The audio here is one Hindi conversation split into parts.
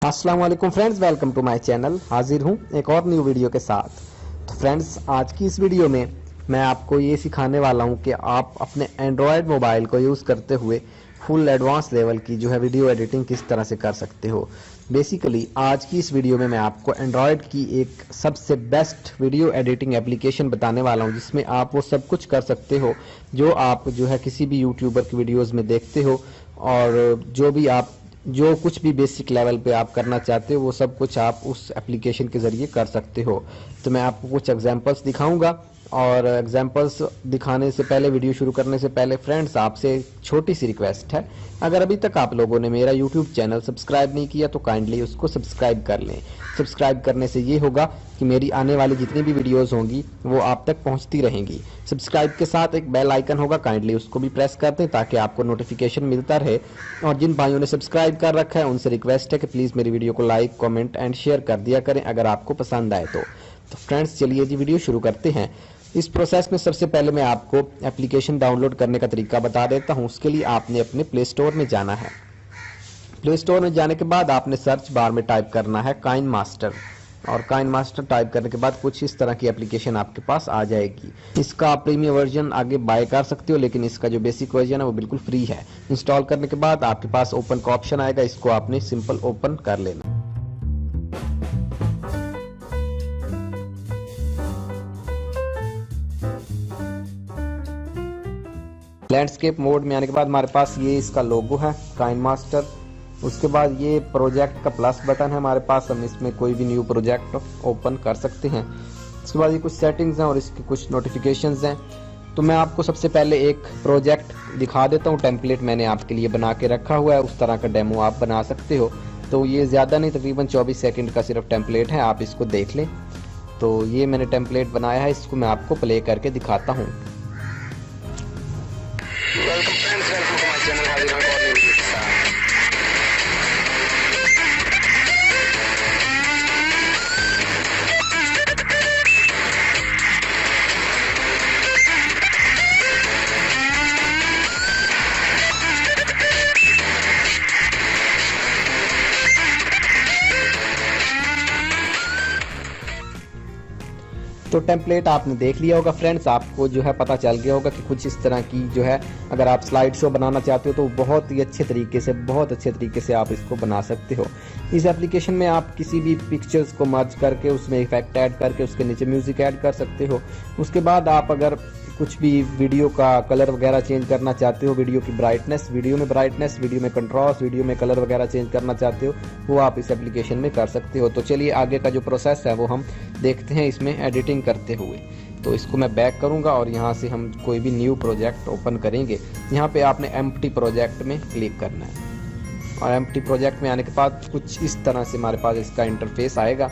अस्सलाम वालेकुम friends, welcome to my channel. हाजिर हूँ एक और न्यू वीडियो के साथ। तो फ्रेंड्स, आज की इस वीडियो में मैं आपको ये सिखाने वाला हूँ कि आप अपने एंड्रॉयड मोबाइल को यूज़ करते हुए फुल एडवांस लेवल की जो है वीडियो एडिटिंग किस तरह से कर सकते हो। बेसिकली आज की इस वीडियो में मैं आपको एंड्रॉयड की एक सबसे बेस्ट वीडियो एडिटिंग एप्लीकेशन बताने वाला हूँ, जिसमें आप वो सब कुछ कर सकते हो जो आप जो है किसी भी यूट्यूबर की वीडियोज़ में देखते हो, और जो कुछ भी बेसिक लेवल पे आप करना चाहते हो वो सब कुछ आप उस एप्लीकेशन के ज़रिए कर सकते हो। तो मैं आपको कुछ एग्जांपल्स दिखाऊंगा, और एग्जांपल्स दिखाने से पहले, वीडियो शुरू करने से पहले फ्रेंड्स, आपसे छोटी सी रिक्वेस्ट है। अगर अभी तक आप लोगों ने मेरा यूट्यूब चैनल सब्सक्राइब नहीं किया तो काइंडली उसको सब्सक्राइब कर लें। सब्सक्राइब करने से ये होगा कि मेरी आने वाली जितनी भी वीडियोस होंगी वो आप तक पहुंचती रहेंगी। सब्सक्राइब के साथ एक बेल आइकन होगा, काइंडली उसको भी प्रेस कर दें ताकि आपको नोटिफिकेशन मिलता रहे। और जिन भाइयों ने सब्सक्राइब कर रखा है उनसे रिक्वेस्ट है कि प्लीज़ मेरी वीडियो को लाइक, कमेंट एंड शेयर कर दिया करें अगर आपको पसंद आए तो फ्रेंड्स, चलिए जी वीडियो शुरू करते हैं। इस प्रोसेस में सबसे पहले मैं आपको एप्लीकेशन डाउनलोड करने का तरीका बता देता हूँ। उसके लिए आपने अपने प्ले स्टोर में जाना है। प्ले स्टोर में जाने के बाद आपने सर्च बार में टाइप करना है काइन मास्टर, और काइन मास्टर टाइप करने के बाद कुछ इस तरह की एप्लीकेशन आपके पास आ जाएगी। इसका आप प्रीमियम वर्जन आगे बाय कर सकते हो, लेकिन इसका जो बेसिक वर्जन है वो बिल्कुल फ्री है। इंस्टॉल करने के बाद आपके पास ओपन का ऑप्शन आएगा, इसको आपने सिंपल ओपन कर लेना। लैंडस्केप मोड में आने के बाद हमारे पास ये इसका लोगो है काइन मास्टर। उसके बाद ये प्रोजेक्ट का प्लस बटन है हमारे पास, हम इसमें कोई भी न्यू प्रोजेक्ट ओपन कर सकते हैं। उसके बाद ये कुछ सेटिंग्स हैं और इसकी कुछ नोटिफिकेशंस हैं। तो मैं आपको सबसे पहले एक प्रोजेक्ट दिखा देता हूँ। टेम्पलेट मैंने आपके लिए बना के रखा हुआ है, उस तरह का डेमो आप बना सकते हो। तो ये ज़्यादा नहीं, तकरीबन 24 सेकेंड का सिर्फ टेम्पलेट है, आप इसको देख लें। तो ये मैंने टेम्पलेट बनाया है, इसको मैं आपको प्ले करके दिखाता हूँ। Welcome friends, welcome to my channel. हाजिर हूं एक और न्यू वीडियो के साथ। तो टेम्पलेट आपने देख लिया होगा फ्रेंड्स, आपको जो है पता चल गया होगा कि कुछ इस तरह की जो है, अगर आप स्लाइड शो बनाना चाहते हो तो बहुत ही अच्छे तरीके से आप इसको बना सकते हो। इस एप्लीकेशन में आप किसी भी पिक्चर्स को मर्ज करके उसमें इफेक्ट ऐड करके उसके नीचे म्यूजिक ऐड कर सकते हो। उसके बाद आप अगर कुछ भी वीडियो का कलर वगैरह चेंज करना चाहते हो, वीडियो की ब्राइटनेस, वीडियो में कंट्रास्ट, वीडियो में कलर वगैरह चेंज करना चाहते हो, वो आप इस एप्लीकेशन में कर सकते हो। तो चलिए आगे का जो प्रोसेस है वो हम देखते हैं इसमें एडिटिंग करते हुए। तो इसको मैं बैक करूंगा और यहाँ से हम कोई भी न्यू प्रोजेक्ट ओपन करेंगे। यहाँ पे आपने एम्प्टी प्रोजेक्ट में क्लिक करना है, और एम्प्टी प्रोजेक्ट में आने के बाद कुछ इस तरह से हमारे पास इसका इंटरफेस आएगा।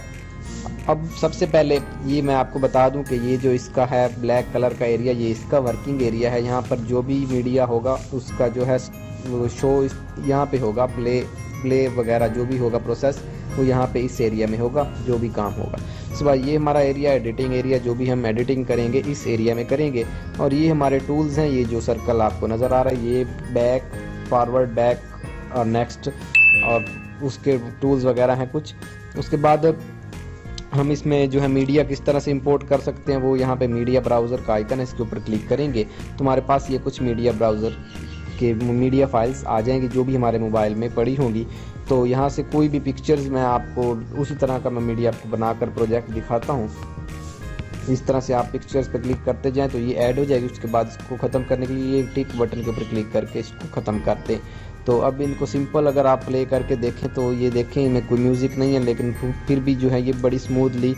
अब सबसे पहले ये मैं आपको बता दूं कि ये जो इसका है ब्लैक कलर का एरिया, ये इसका वर्किंग एरिया है। यहाँ पर जो भी मीडिया होगा उसका जो है शो यहाँ पे होगा, प्ले वगैरह जो भी होगा प्रोसेस वो यहाँ पे इस एरिया में होगा, जो भी काम होगा। इसके बाद ये हमारा एरिया एडिटिंग एरिया, जो भी हम एडिटिंग करेंगे इस एरिया में करेंगे। और ये हमारे टूल्स हैं, ये जो सर्कल आपको नज़र आ रहा है, ये बैक, फॉरवर्ड, बैक और नेक्स्ट, और उसके टूल्स वगैरह हैं कुछ। उसके बाद हम इसमें जो है मीडिया किस तरह से इंपोर्ट कर सकते हैं, वो यहाँ पे मीडिया ब्राउज़र का आइकन है, इसके ऊपर क्लिक करेंगे तो हमारे पास ये कुछ मीडिया ब्राउज़र के मीडिया फाइल्स आ जाएंगी जो भी हमारे मोबाइल में पड़ी होंगी। तो यहाँ से कोई भी पिक्चर्स मैं आपको उसी तरह का मैं मीडिया आपको बनाकर प्रोजेक्ट दिखाता हूँ। इस तरह से आप पिक्चर्स पर क्लिक करते जाएं तो ये ऐड हो जाएगी। उसके बाद इसको ख़त्म करने के लिए ये टिक बटन के ऊपर क्लिक करके इसको ख़त्म कर दें। तो अब इनको सिंपल अगर आप प्ले करके देखें तो ये देखें इनमें कोई म्यूज़िक नहीं है, लेकिन फिर भी जो है ये बड़ी स्मूथली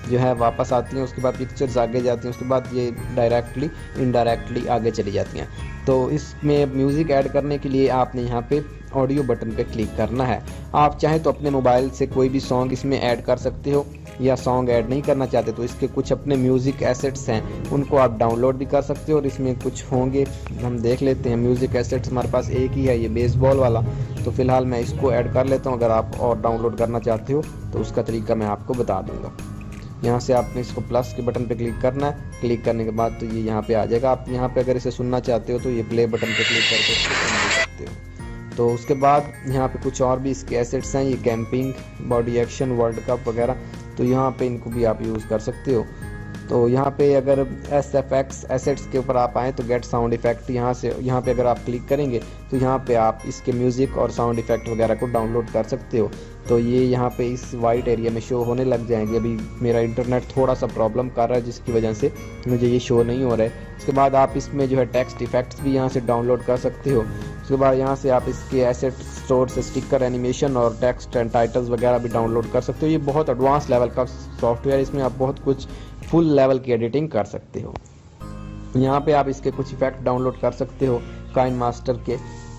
जो है वापस आती हैं। उसके बाद पिक्चर्स आगे जाती हैं, उसके बाद ये डायरेक्टली इनडायरेक्टली आगे चली जाती हैं। तो इसमें म्यूज़िक ऐड करने के लिए आपने यहाँ पे ऑडियो बटन पे क्लिक करना है। आप चाहें तो अपने मोबाइल से कोई भी सॉन्ग इसमें ऐड कर सकते हो, या सॉन्ग ऐड नहीं करना चाहते तो इसके कुछ अपने म्यूज़िक एसेट्स हैं उनको आप डाउनलोड भी कर सकते हो, और इसमें कुछ होंगे हम देख लेते हैं। म्यूज़िक एसेट्स हमारे पास एक ही है, ये बेसबॉल वाला, तो फिलहाल मैं इसको ऐड कर लेता हूँ। अगर आप और डाउनलोड करना चाहते हो तो उसका तरीका मैं आपको बता दूँगा। यहाँ से आपने इसको प्लस के बटन पे क्लिक करना है। क्लिक करने के बाद तो ये यहाँ पे आ जाएगा। आप यहाँ पे अगर इसे सुनना चाहते हो तो ये प्ले बटन पे क्लिक करके इसको सुन भी सकते हो। तो उसके बाद यहाँ पे कुछ और भी इसके एसेट्स हैं, ये camping, body action, world cup वगैरह, तो यहाँ पे इनको भी आप यूज़ कर सकते हो। तो यहाँ पे अगर SFX एसेट्स के ऊपर आप आएँ तो गेट साउंड इफेक्ट, यहाँ पे अगर आप क्लिक करेंगे तो यहाँ पे आप इसके म्यूज़िक और साउंड इफेक्ट वगैरह को डाउनलोड कर सकते हो। तो ये यहाँ पे इस वाइट एरिया में शो होने लग जाएंगे। अभी मेरा इंटरनेट थोड़ा सा प्रॉब्लम कर रहा है जिसकी वजह से मुझे ये शो नहीं हो रहा है। उसके बाद आप इसमें जो है टेक्स्ट इफेक्ट्स भी यहाँ से डाउनलोड कर सकते हो। उसके बाद यहाँ से आप इसके एसेट स्टोर से स्टिकर, एनिमेशन और टेक्स्ट एंड टाइटल्स वगैरह भी डाउनलोड कर सकते हो। ये बहुत एडवांस लेवल का सॉफ्टवेयर, इसमें आप बहुत कुछ फुल लेवल की एडिटिंग कर सकते हो। यहाँ पे आप इसके कुछ इफेक्ट डाउनलोड कर सकते हो, काइन मास्टर के,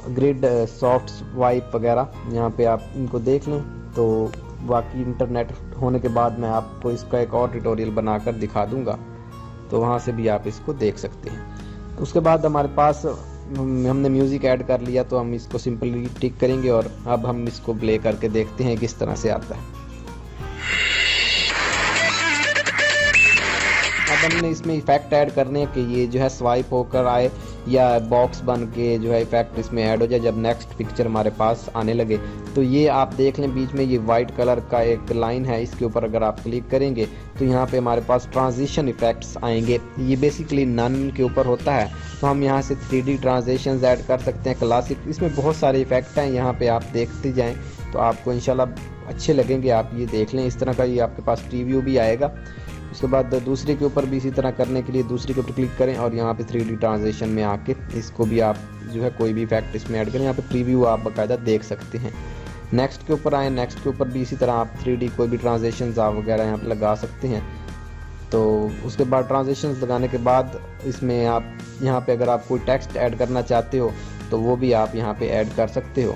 ग्रिड, सॉफ्ट वाइप वगैरह, यहाँ पे आप इनको देख लें। तो बाकी इंटरनेट होने के बाद मैं आपको इसका एक और ट्यूटोरियल बनाकर दिखा दूंगा, तो वहाँ से भी आप इसको देख सकते हैं। उसके बाद हमारे पास हमने म्यूज़िक ऐड कर लिया, तो हम इसको सिंपली टिक करेंगे और अब हम इसको प्ले करके देखते हैं किस तरह से आता है। अब हमने इसमें इफेक्ट ऐड करने हैं कि ये जो है स्वाइप होकर आए या बॉक्स बन के जो है इफेक्ट इसमें ऐड हो जाए जब नेक्स्ट पिक्चर हमारे पास आने लगे। तो ये आप देख लें, बीच में ये वाइट कलर का एक लाइन है, इसके ऊपर अगर आप क्लिक करेंगे तो यहाँ पे हमारे पास ट्रांजिशन इफेक्ट्स आएंगे। ये बेसिकली नन के ऊपर होता है, तो हम यहाँ से 3D ट्रांजिशंस ऐड कर सकते हैं, क्लासिक, इसमें बहुत सारे इफेक्ट हैं। यहाँ पे आप देखते जाएँ तो आपको इंशाल्लाह अच्छे लगेंगे। आप ये देख लें, इस तरह का ये आपके पास प्रीव्यू भी आएगा। उसके बाद दूसरे के ऊपर भी इसी तरह करने के लिए दूसरे के ऊपर क्लिक करें और यहाँ पे 3D ट्रांजिशन में आके इसको भी आप जो है कोई भी इफेक्ट इसमें ऐड करें। यहाँ पे प्रीव्यू आप बाकायदा देख सकते हैं। नेक्स्ट के ऊपर आए, नेक्स्ट के ऊपर भी इसी तरह आप 3D कोई भी ट्रांजिशंस आप वगैरह यहाँ पे लगा सकते हैं। तो उसके बाद ट्रांजिशंस लगाने के बाद इसमें आप यहाँ पे अगर आप कोई टेक्स्ट ऐड करना चाहते हो तो वो भी आप यहाँ पे ऐड कर सकते हो।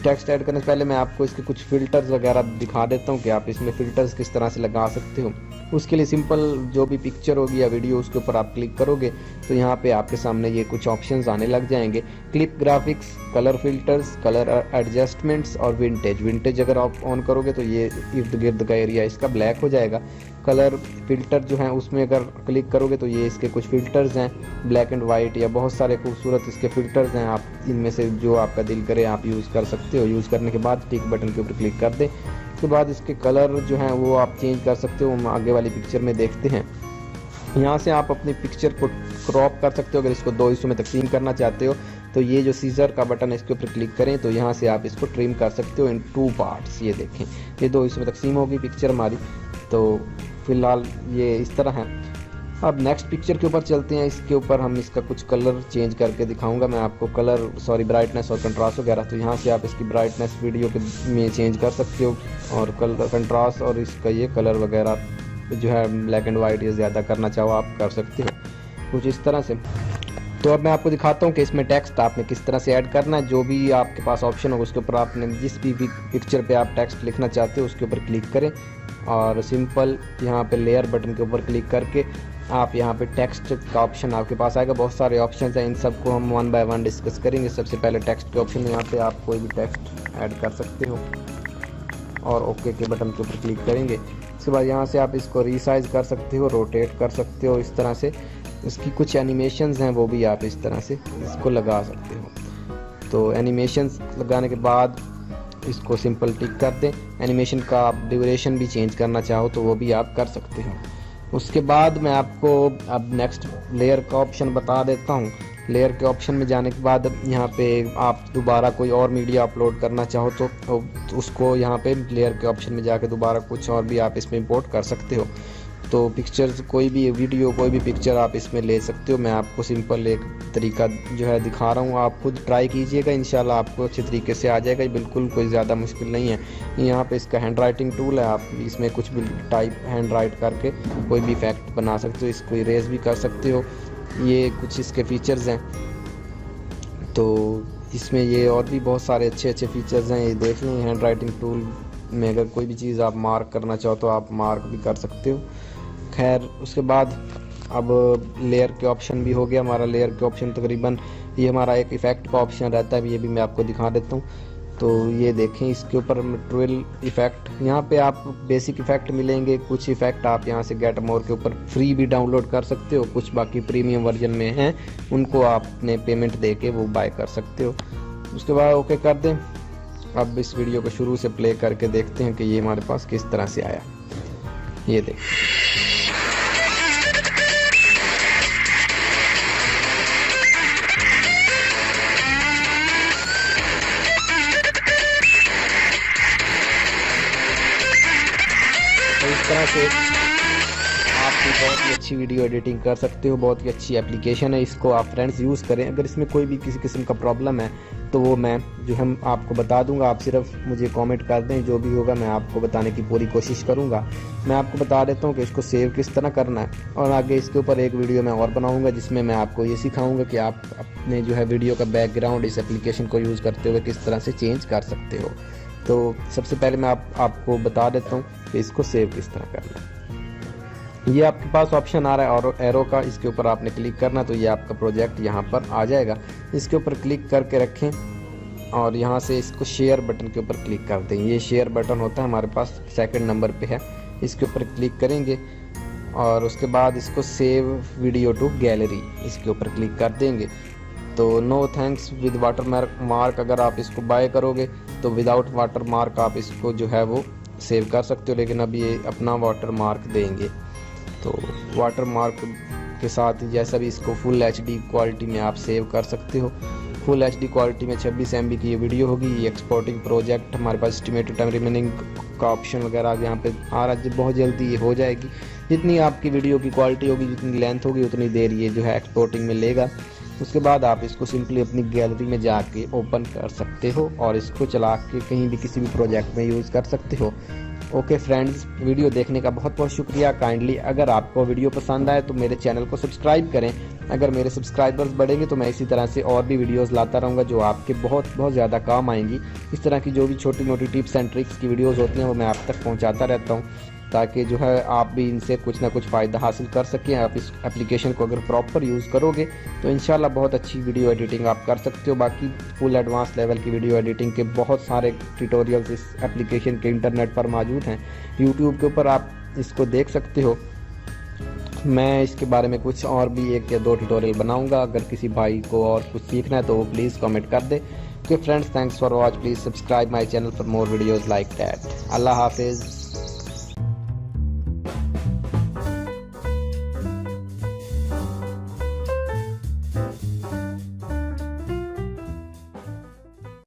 टेक्स्ट ऐड करने से पहले मैं आपको इसके कुछ फ़िल्टर्स वगैरह दिखा देता हूँ कि आप इसमें फ़िल्टर्स किस तरह से लगा सकते हो। उसके लिए सिंपल जो भी पिक्चर होगी या वीडियो उसके ऊपर आप क्लिक करोगे तो यहाँ पे आपके सामने ये कुछ ऑप्शंस आने लग जाएंगे। Clip graphics, colour filters, colour adjustments और विंटेज अगर आप ऑन करोगे तो ये इर्द गिर्द का एरिया इसका ब्लैक हो जाएगा। कलर फिल्टर जो है उसमें अगर क्लिक करोगे तो ये इसके कुछ फ़िल्टर्स हैं, ब्लैक एंड वाइट या बहुत सारे खूबसूरत इसके फ़िल्टर्स हैं। आप इनमें से जो आपका दिल करे आप यूज़ कर सकते हो। यूज़ करने के बाद टिक बटन के ऊपर क्लिक कर दें। उसके बाद इसके कलर जो हैं वो आप चेंज कर सकते हो, हम आगे वाली पिक्चर में देखते हैं। यहाँ से आप अपनी पिक्चर को क्रॉप कर सकते हो। अगर इसको 2 हिस्सों में तकसीम करना चाहते हो तो ये जो सीजर का बटन है इसके ऊपर क्लिक करें तो यहाँ से आप इसको ट्रिम कर सकते हो इन 2 पार्ट्स। ये देखें, ये 2 हिस्सों में तकसीम होगी पिक्चर हमारी। तो फिलहाल ये इस तरह है। अब नेक्स्ट पिक्चर के ऊपर चलते हैं। इसके ऊपर हम इसका कुछ कलर चेंज करके दिखाऊंगा मैं आपको, ब्राइटनेस और कंट्रास्ट वगैरह। तो यहाँ से आप इसकी ब्राइटनेस वीडियो के में चेंज कर सकते हो और कलर, कंट्रास्ट और इसका ये कलर वगैरह जो है ब्लैक एंड वाइट या ज़्यादा करना चाहो आप कर सकते हो कुछ इस तरह से। तो अब मैं आपको दिखाता हूँ कि इसमें टेक्स्ट आपने किस तरह से ऐड करना है। जो भी आपके पास ऑप्शन होगा उसके ऊपर आपने जिस भी पिक्चर पे आप टेक्स्ट लिखना चाहते हो उसके ऊपर क्लिक करें और सिंपल यहाँ पे लेयर बटन के ऊपर क्लिक करके आप यहाँ पे टेक्स्ट का ऑप्शन आपके पास आएगा। बहुत सारे ऑप्शन हैं, इन सबको हम 1 बाय 1 डिस्कस करेंगे। सबसे पहले टेक्स्ट के ऑप्शन में यहाँ पे आप कोई भी टेक्स्ट ऐड कर सकते हो और ओके के बटन के ऊपर क्लिक करेंगे। उसके बाद यहाँ से आप इसको रीसाइज कर सकते हो, रोटेट कर सकते हो इस तरह से। इसकी कुछ एनिमेशंस हैं वो भी आप इस तरह से इसको लगा सकते हो। तो एनिमेशंस लगाने के बाद इसको सिंपल टिक कर दें। एनिमेशन का आप ड्यूरेशन भी चेंज करना चाहो तो वो भी आप कर सकते हो। उसके बाद मैं आपको अब नेक्स्ट लेयर का ऑप्शन बता देता हूँ। लेयर के ऑप्शन में जाने के बाद यहाँ पे आप दोबारा कोई और मीडिया अपलोड करना चाहो तो उसको यहाँ पे लेयर के ऑप्शन में जाके दोबारा कुछ और भी आप इसमें इंपोर्ट कर सकते हो। तो पिक्चर्स, कोई भी वीडियो, कोई भी पिक्चर आप इसमें ले सकते हो। मैं आपको सिंपल एक तरीका जो है दिखा रहा हूँ, आप खुद ट्राई कीजिएगा, इंशाल्लाह आपको अच्छे तरीके से आ जाएगा। बिल्कुल कोई ज़्यादा मुश्किल नहीं है। यहाँ पे इसका हैंड राइटिंग टूल है, आप इसमें कुछ भी टाइप हैंड राइट करके कोई भी इफेक्ट बना सकते हो, इसको इरेज भी कर सकते हो। ये कुछ इसके फीचर्स हैं। तो इसमें ये और भी बहुत सारे अच्छे अच्छे फीचर्स हैं, ये देख लें। हैंड राइटिंग टूल में अगर कोई भी चीज़ आप मार्क करना चाहो तो आप मार्क भी कर सकते हो। खैर, उसके बाद अब लेयर के ऑप्शन भी हो गया हमारा। लेयर के ऑप्शन तकरीबन ये हमारा एक इफ़ेक्ट का ऑप्शन रहता है, ये भी मैं आपको दिखा देता हूँ। तो ये देखें, इसके ऊपर मटेरियल इफ़ेक्ट, यहाँ पे आप बेसिक इफ़ेक्ट मिलेंगे। कुछ इफ़ेक्ट आप यहाँ से गेट मोर के ऊपर फ्री भी डाउनलोड कर सकते हो, कुछ बाकी प्रीमियम वर्जन में हैं, उनको आपने पेमेंट दे के वो बाय कर सकते हो। उसके बाद ओके कर दें। अब इस वीडियो को शुरू से प्ले करके देखते हैं कि ये हमारे पास किस तरह से आया। ये देखिए, तो इस तरह से आप भी बहुत ही अच्छी वीडियो एडिटिंग कर सकते हो। बहुत ही अच्छी एप्लीकेशन है, इसको आप फ्रेंड्स यूज़ करें। अगर इसमें कोई भी किसी किस्म का प्रॉब्लम है तो वो मैं जो हम आपको बता दूंगा। आप सिर्फ मुझे कमेंट कर दें, जो भी होगा मैं आपको बताने की पूरी कोशिश करूंगा। मैं आपको बता देता हूं कि इसको सेव किस तरह करना है, और आगे इसके ऊपर एक वीडियो मैं और बनाऊंगा जिसमें मैं आपको ये सिखाऊंगा कि आप अपने जो है वीडियो का बैकग्राउंड इस एप्लीकेशन को यूज़ करते हुए किस तरह से चेंज कर सकते हो। तो सबसे पहले मैं आपको बता देता हूँ कि इसको सेव किस तरह करना है। ये आपके पास ऑप्शन आ रहा है और एरो का, इसके ऊपर आपने क्लिक करना, तो ये आपका प्रोजेक्ट यहाँ पर आ जाएगा। इसके ऊपर क्लिक करके रखें और यहाँ से इसको शेयर बटन के ऊपर क्लिक कर दें। ये शेयर बटन होता है हमारे पास सेकंड नंबर पे है, इसके ऊपर क्लिक करेंगे और उसके बाद इसको सेव वीडियो टू गैलरी, इसके ऊपर क्लिक कर देंगे। तो no thanks with watermark, अगर आप इसको बाय करोगे तो विदाउट वाटर मार्क आप इसको जो है वो सेव कर सकते हो, लेकिन अब ये अपना वाटर मार्क देंगे। तो वाटर मार्क के साथ जैसा भी इसको फुल HD क्वालिटी में आप सेव कर सकते हो। फुल HD क्वालिटी में 26 MB की ये वीडियो होगी। ये एक्सपोर्टिंग प्रोजेक्ट हमारे पास एस्टिमेटेड टाइम रिमेनिंग का ऑप्शन वगैरह यहाँ पे आ रहा है, बहुत जल्दी ये हो जाएगी। जितनी आपकी वीडियो की क्वालिटी होगी, जितनी लेंथ होगी, उतनी देर ये जो है एक्सपोर्टिंग में लेगा। उसके बाद आप इसको सिंपली अपनी गैलरी में जाके ओपन कर सकते हो और इसको चला के कहीं भी किसी भी प्रोजेक्ट में यूज़ कर सकते हो। ओके फ्रेंड्स, वीडियो देखने का बहुत बहुत शुक्रिया। काइंडली अगर आपको वीडियो पसंद आए तो मेरे चैनल को सब्सक्राइब करें। अगर मेरे सब्सक्राइबर्स बढ़ेंगे तो मैं इसी तरह से और भी वीडियोस लाता रहूँगा जो आपके बहुत ज़्यादा काम आएंगी। इस तरह की जो भी छोटी मोटी टिप्स एंड ट्रिक्स की वीडियोस होती हैं वो मैं आप तक पहुँचाता रहता हूँ, ताकि जो है आप भी इनसे कुछ ना कुछ फ़ायदा हासिल कर सकें। आप इस एप्लीकेशन को अगर प्रॉपर यूज़ करोगे तो इंशाल्लाह बहुत अच्छी वीडियो एडिटिंग आप कर सकते हो। बाकी फुल एडवांस लेवल की वीडियो एडिटिंग के बहुत सारे ट्यूटोरियल्स इस एप्लीकेशन के इंटरनेट पर मौजूद हैं। यूट्यूब के ऊपर आप इसको देख सकते हो। मैं इसके बारे में कुछ और भी 1 या 2 ट्यूटोरियल बनाऊँगा। अगर किसी भाई को और कुछ सीखना है तो वो प्लीज़ कमेंट कर दे। Okay friends, thanks for watch. Please subscribe my channel for more videos like that. अल्लाह हाफिज़।